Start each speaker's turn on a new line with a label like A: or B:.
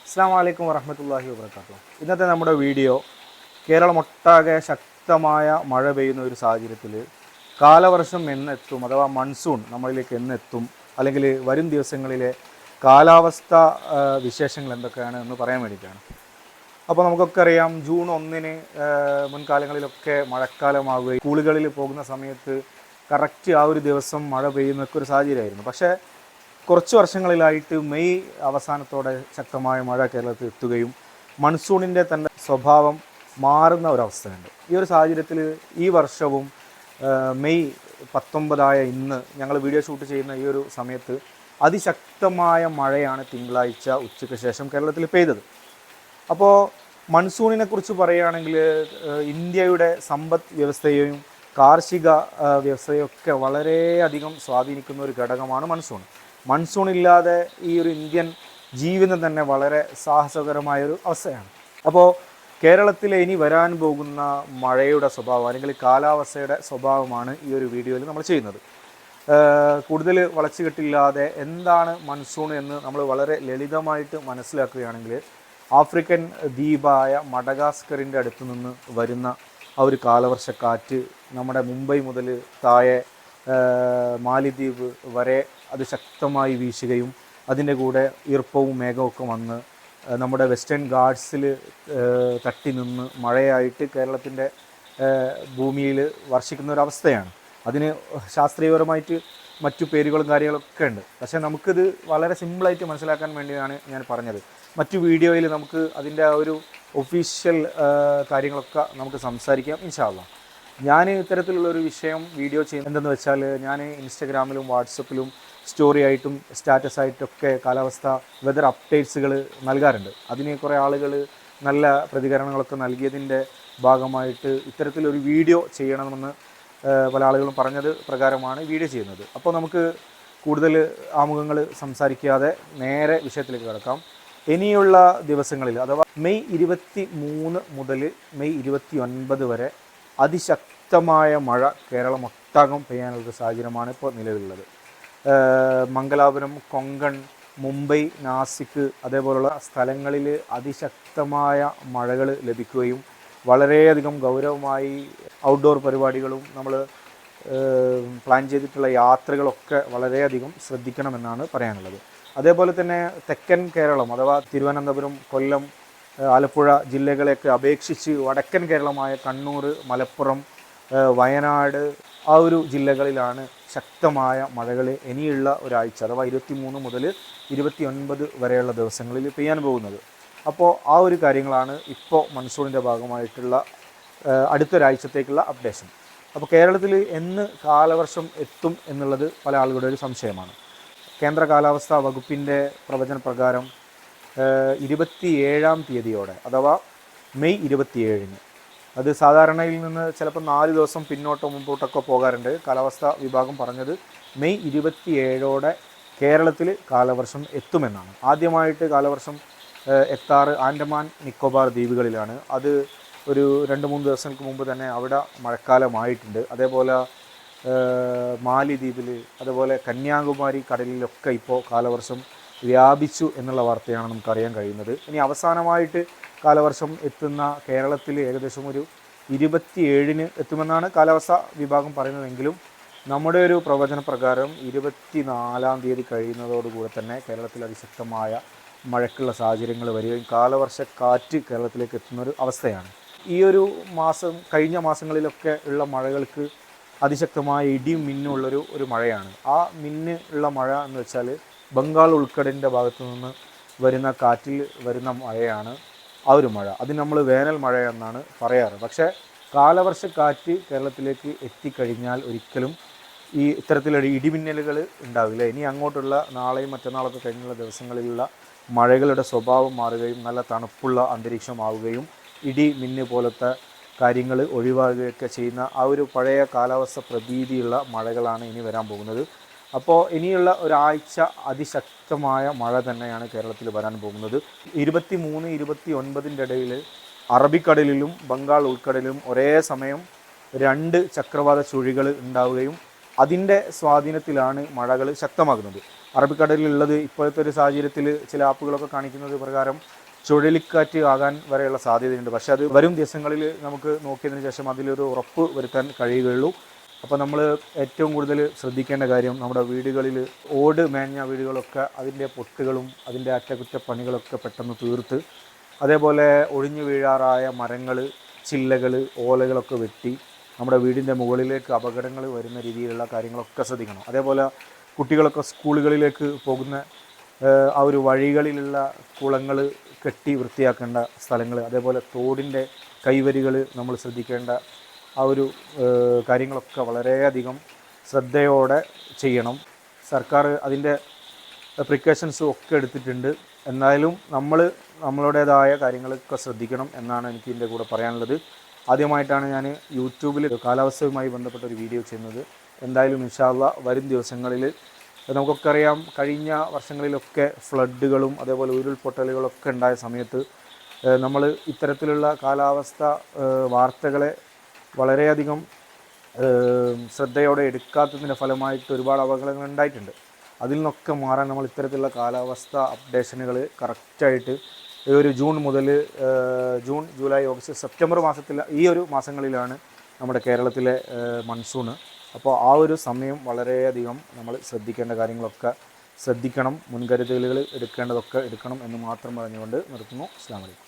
A: അസ്സലാമു അലൈക്കും വറഹ്മത്തുള്ളാഹി വബറകാതുഹു. ഇന്നത്തെ നമ്മുടെ വീഡിയോ കേരളമൊട്ടാകെ ശക്തമായ മഴ പെയ്യുന്ന ഒരു സാഹചര്യത്തിൽ കാലവർഷം എന്നെത്തും അഥവാ മൺസൂൺ നമ്മളിലേക്ക് എന്നെത്തും, അല്ലെങ്കിൽ വരും ദിവസങ്ങളിലെ കാലാവസ്ഥ വിശേഷങ്ങൾ എന്തൊക്കെയാണ് എന്ന് പറയാൻ വേണ്ടിയിട്ടാണ്. അപ്പോൾ നമുക്കൊക്കെ അറിയാം, ജൂൺ 1-ന് മുൻകാലങ്ങളിലൊക്കെ മഴക്കാലമാവുകയും സ്കൂളുകളിൽ പോകുന്ന സമയത്ത് കറക്റ്റ് ആ ഒരു ദിവസം മഴ പെയ്യുന്നൊക്കെ ഒരു സാഹചര്യമായിരുന്നു. പക്ഷേ കുറച്ച് വർഷങ്ങളിലായിട്ട് മെയ് അവസാനത്തോടെ ശക്തമായ മഴ കേരളത്തിൽ എത്തുകയും മൺസൂണിൻ്റെ തന്നെ സ്വഭാവം മാറുന്ന ഒരവസ്ഥയുണ്ട്. ഈ ഒരു സാഹചര്യത്തിൽ ഈ വർഷവും മെയ് 19 ഇന്ന് ഞങ്ങൾ വീഡിയോ ഷൂട്ട് ചെയ്യുന്ന ഈ ഒരു സമയത്ത് അതിശക്തമായ മഴയാണ് തിങ്കളാഴ്ച ഉച്ചയ്ക്ക് ശേഷം കേരളത്തിൽ പെയ്തത്. അപ്പോൾ മൺസൂണിനെ കുറിച്ച് പറയുകയാണെങ്കിൽ ഇന്ത്യയുടെ സമ്പദ് വ്യവസ്ഥയെയും കാർഷിക വ്യവസ്ഥയൊക്കെ വളരെയധികം സ്വാധീനിക്കുന്ന ഒരു ഘടകമാണ് മൺസൂൺ. മൺസൂൺ ഇല്ലാതെ ഈ ഒരു ഇന്ത്യൻ ജീവിതം തന്നെ വളരെ സാഹസകരമായൊരു അവസ്ഥയാണ്. അപ്പോൾ കേരളത്തിലെ ഇനി വരാൻ പോകുന്ന മഴയുടെ സ്വഭാവം അല്ലെങ്കിൽ കാലാവസ്ഥയുടെ സ്വഭാവമാണ് ഈ ഒരു വീഡിയോയിൽ നമ്മൾ ചെയ്യുന്നത്. കൂടുതൽ വളച്ചുകെട്ടില്ലാതെ എന്താണ് മൺസൂൺ എന്ന് നമ്മൾ വളരെ ലളിതമായിട്ട് മനസ്സിലാക്കുകയാണെങ്കിൽ, ആഫ്രിക്കൻ ദ്വീപായ മഡഗാസ്കറിൻ്റെ അടുത്ത് നിന്ന് വരുന്ന ആ ഒരു കാലവർഷക്കാറ്റ് നമ്മുടെ മുംബൈ മുതൽ താഴെ മാലിദ്വീപ് വരെ അത് ശക്തമായി വീശുകയും അതിൻ്റെ കൂടെ ഈർപ്പവും മേഘമൊക്കെ വന്ന് നമ്മുടെ വെസ്റ്റേൺ ഗാഡ്സിൽ തട്ടി നിന്ന് മഴയായിട്ട് കേരളത്തിൻ്റെ ഭൂമിയിൽ വർഷിക്കുന്ന ഒരവസ്ഥയാണ്. അതിന് ശാസ്ത്രീയപരമായിട്ട് മറ്റു പേരുകളും കാര്യങ്ങളൊക്കെ ഉണ്ട്. പക്ഷേ നമുക്കിത് വളരെ സിമ്പിളായിട്ട് മനസ്സിലാക്കാൻ വേണ്ടിയാണ് ഞാൻ പറഞ്ഞത്. മറ്റു വീഡിയോയിൽ നമുക്ക് അതിൻ്റെ ആ ഒരു ഒഫീഷ്യൽ കാര്യങ്ങളൊക്കെ നമുക്ക് സംസാരിക്കാം ഇൻഷാ അല്ലാഹ്. ഞാൻ ഇത്തരത്തിലുള്ളൊരു വിഷയം വീഡിയോ ചെയ്യുന്നത് എന്തെന്ന് വെച്ചാൽ, ഞാൻ ഇൻസ്റ്റഗ്രാമിലും വാട്സപ്പിലും സ്റ്റോറി ആയിട്ടും സ്റ്റാറ്റസ് ആയിട്ടൊക്കെ കാലാവസ്ഥ വെതർ അപ്ഡേറ്റ്സുകൾ നൽകാറുണ്ട്. അതിന് കുറേ ആളുകൾ നല്ല പ്രതികരണങ്ങളൊക്കെ നൽകിയതിൻ്റെ ഭാഗമായിട്ട് ഇത്തരത്തിലൊരു വീഡിയോ ചെയ്യണമെന്ന് പല ആളുകളും പറഞ്ഞത് പ്രകാരമാണ് വീഡിയോ ചെയ്യുന്നത്. അപ്പോൾ നമുക്ക് കൂടുതൽ ആമുഖങ്ങൾ സംസാരിക്കാതെ നേരെ വിഷയത്തിലേക്ക് കിടക്കാം. ഇനിയുള്ള ദിവസങ്ങളിൽ അഥവാ മെയ് 23 മുതൽ മെയ് 29 വരെ അതിശക്തമായ മഴ കേരളമൊട്ടാകം പെയ്യാനുള്ളൊരു സാഹചര്യമാണ് ഇപ്പോൾ നിലവിലുള്ളത്. മംഗലാപുരം, കൊങ്കൺ, മുംബൈ, നാസിക് അതേപോലുള്ള സ്ഥലങ്ങളിൽ അതിശക്തമായ മഴകൾ ലഭിക്കുകയും വളരെയധികം ഗൗരവമായി ഔട്ട്ഡോർ പരിപാടികളും നമ്മൾ പ്ലാൻ ചെയ്തിട്ടുള്ള യാത്രകളൊക്കെ വളരെയധികം ശ്രദ്ധിക്കണമെന്നാണ് പറയാനുള്ളത്. അതേപോലെ തന്നെ തെക്കൻ കേരളം അഥവാ തിരുവനന്തപുരം, കൊല്ലം, ആലപ്പുഴ ജില്ലകളെയൊക്കെ അപേക്ഷിച്ച് വടക്കൻ കേരളമായ കണ്ണൂർ, മലപ്പുറം, വയനാട് ആ ഒരു ജില്ലകളിലാണ് ശക്തമായ മഴകൾ ഇനിയുള്ള ഒരാഴ്ച അഥവാ 23 മുതൽ 29 വരെയുള്ള ദിവസങ്ങളിൽ പെയ്യാൻ പോകുന്നത്. അപ്പോൾ ആ ഒരു കാര്യങ്ങളാണ് ഇപ്പോൾ മൺസൂണിൻ്റെ ഭാഗമായിട്ടുള്ള അടുത്തൊരാഴ്ചത്തേക്കുള്ള അപ്ഡേഷൻ. അപ്പോൾ കേരളത്തിൽ എന്ന് കാലവർഷം എത്തും എന്നുള്ളത് പല ആളുകളുടെ ഒരു സംശയമാണ്. കേന്ദ്ര കാലാവസ്ഥാ വകുപ്പിൻ്റെ പ്രവചന പ്രകാരം 27-ാം തീയതിയോടെ അഥവാ മെയ് 27-ന്, അത് സാധാരണയിൽ നിന്ന് ചിലപ്പോൾ 4 ദിവസം പിന്നോട്ടോ മുമ്പോട്ടൊക്കെ പോകാറുണ്ട്. കാലാവസ്ഥാ വിഭാഗം പറഞ്ഞത് മെയ് 27-ഓടെ കേരളത്തിൽ കാലവർഷം എത്തുമെന്നാണ്. ആദ്യമായിട്ട് കാലവർഷം എത്താറ് ആൻഡമാൻ നിക്കോബാർ ദ്വീപുകളിലാണ്. അത് ഒരു 2-3 ദിവസങ്ങൾക്ക് മുമ്പ് തന്നെ അവിടെ മഴക്കാലമായിട്ടുണ്ട്. അതേപോലെ മാലിദ്വീപിൽ, അതുപോലെ കന്യാകുമാരി കടലിലൊക്കെ ഇപ്പോൾ കാലവർഷം വ്യാപിച്ചു എന്നുള്ള വാർത്തയാണ് നമുക്കറിയാൻ കഴിയുന്നത്. ഇനി അവസാനമായിട്ട് കാലവർഷം എത്തുന്ന കേരളത്തിൽ ഏകദേശം ഒരു 27-ന് എത്തുമെന്നാണ് കാലാവസ്ഥാ വിഭാഗം പറയുന്നതെങ്കിലും നമ്മുടെ ഒരു പ്രവചന പ്രകാരം 24-ാം തീയതി കഴിയുന്നതോടുകൂടെ തന്നെ കേരളത്തിൽ അതിശക്തമായ മഴയ്ക്കുള്ള സാഹചര്യങ്ങൾ വരികയും കാലവർഷക്കാറ്റ് കേരളത്തിലേക്ക് എത്തുന്നൊരു അവസ്ഥയാണ്. ഈ ഒരു മാസം, കഴിഞ്ഞ മാസങ്ങളിലൊക്കെ ഉള്ള മഴകൾക്ക് അതിശക്തമായ ഇടിയും മിന്നും ഉള്ളൊരു മഴയാണ്. ആ മിന്ന് ഉള്ള മഴ എന്ന് വെച്ചാൽ ബംഗാൾ ഉൾക്കടലിൻ്റെ ഭാഗത്തു നിന്ന് വരുന്ന കാറ്റിൽ വരുന്ന മഴയാണ് ആ ഒരു മഴ. അത് നമ്മൾ വേനൽ മഴ എന്നാണ് പറയാറ്. പക്ഷേ കാലവർഷക്കാറ്റ് കേരളത്തിലേക്ക് എത്തിക്കഴിഞ്ഞാൽ ഒരിക്കലും ഈ ഇത്തരത്തിലൊരു ഇടിമിന്നലുകൾ ഉണ്ടാവില്ല. ഇനി അങ്ങോട്ടുള്ള നാളെയും മറ്റന്നാളൊക്കെ കഴിഞ്ഞുള്ള ദിവസങ്ങളിലുള്ള മഴകളുടെ സ്വഭാവം മാറുകയും നല്ല തണുപ്പുള്ള അന്തരീക്ഷമാവുകയും ഇടി മിന്ന് പോലത്തെ കാര്യങ്ങൾ ഒഴിവാകുകയൊക്കെ ചെയ്യുന്ന ആ ഒരു പഴയ കാലാവസ്ഥ പ്രതീതിയുള്ള മഴകളാണ് ഇനി വരാൻ പോകുന്നത്. അപ്പോൾ ഇനിയുള്ള ഒരാഴ്ച അതിശക്തമായ മഴ തന്നെയാണ് കേരളത്തിൽ വരാൻ പോകുന്നത്. 23-29 ഇടയിൽ അറബിക്കടലിലും ബംഗാൾ ഉൾക്കടലിലും ഒരേ സമയം 2 ചക്രവാത ചുഴികൾ ഉണ്ടാവുകയും അതിൻ്റെ സ്വാധീനത്തിലാണ് മഴകൾ ശക്തമാകുന്നത്. അറബിക്കടലിലുള്ളത് ഇപ്പോഴത്തെ ഒരു സാഹചര്യത്തിൽ ചില ആപ്പുകളൊക്കെ കാണിക്കുന്നത് പ്രകാരം ചുഴലിക്കാറ്റ് ആകാൻ വരെയുള്ള സാധ്യതയുണ്ട്. പക്ഷേ അത് വരും ദിവസങ്ങളിൽ നമുക്ക് നോക്കിയതിന് ശേഷം അതിലൊരു ഉറപ്പ് വരുത്താൻ കഴിയുകയുള്ളൂ. അപ്പോൾ നമ്മൾ ഏറ്റവും കൂടുതൽ ശ്രദ്ധിക്കേണ്ട കാര്യം നമ്മുടെ വീടുകളിൽ ഓട് മേഞ്ഞ വീടുകളൊക്കെ അതിൻ്റെ പൊട്ടുകളും അതിൻ്റെ അറ്റകുറ്റപ്പണികളൊക്കെ പെട്ടെന്ന് തീർത്ത്, അതേപോലെ ഒഴിഞ്ഞു വീഴാറായ മരങ്ങൾ, ചില്ലകൾ, ഓലകളൊക്കെ വെട്ടി നമ്മുടെ വീടിൻ്റെ മുകളിലേക്ക് അപകടങ്ങൾ വരുന്ന രീതിയിലുള്ള കാര്യങ്ങളൊക്കെ ശ്രദ്ധിക്കണം. അതേപോലെ കുട്ടികളൊക്കെ സ്കൂളുകളിലേക്ക് പോകുന്ന ആ ഒരു വഴികളിലുള്ള കുളങ്ങൾ കെട്ടി വൃത്തിയാക്കേണ്ട സ്ഥലങ്ങൾ, അതേപോലെ തോടിൻ്റെ കൈവരികൾ നമ്മൾ ശ്രദ്ധിക്കേണ്ട ആ ഒരു കാര്യങ്ങളൊക്കെ വളരെയധികം ശ്രദ്ധയോടെ ചെയ്യണം. സർക്കാർ അതിൻ്റെ പ്രിക്കോഷൻസും ഒക്കെ എടുത്തിട്ടുണ്ട്. എന്നാലും നമ്മളുടേതായ കാര്യങ്ങളൊക്കെ ശ്രദ്ധിക്കണം എന്നാണ് എനിക്ക് ഇതിൻ്റെ കൂടെ പറയാനുള്ളത്. ആദ്യമായിട്ടാണ് ഞാൻ യൂട്യൂബിൽ കാലാവസ്ഥയുമായി ബന്ധപ്പെട്ട ഒരു വീഡിയോ ചെയ്യുന്നത്. എന്തായാലും ഇൻഷാ അല്ലാഹ് വരും ദിവസങ്ങളിൽ നമുക്കൊക്കെ അറിയാം, കഴിഞ്ഞ വർഷങ്ങളിലൊക്കെ ഫ്ലഡുകളും അതേപോലെ ഉരുൾപൊട്ടലുകളൊക്കെ ഉണ്ടായ സമയത്ത് നമ്മൾ ഇത്തരത്തിലുള്ള കാലാവസ്ഥ വാർത്തകളെ വളരെയധികം ശ്രദ്ധയോടെ എടുക്കാത്തതിൻ്റെ ഫലമായിട്ട് ഒരുപാട് അപകടങ്ങൾ ഉണ്ടായിട്ടുണ്ട്. അതിൽ നിന്നൊക്കെ മാറാൻ നമ്മൾ ഇത്തരത്തിലുള്ള കാലാവസ്ഥ അപ്ഡേഷനുകൾ കറക്റ്റായിട്ട് ഈ ഒരു ജൂൺ മുതൽ ജൂൺ, ജൂലൈ, ഓഗസ്റ്റ്, സെപ്റ്റംബർ ഈ ഒരു മാസങ്ങളിലാണ് നമ്മുടെ കേരളത്തിലെ മൺസൂണ്. അപ്പോൾ ആ ഒരു സമയം വളരെയധികം നമ്മൾ ശ്രദ്ധിക്കേണ്ട കാര്യങ്ങളൊക്കെ ശ്രദ്ധിക്കണം, മുൻകരുതലുകൾ എടുക്കേണ്ടതൊക്കെ എടുക്കണം എന്ന് മാത്രം പറഞ്ഞുകൊണ്ട് നിർത്തുന്നു. അസ്സലാമു അലൈക്കും.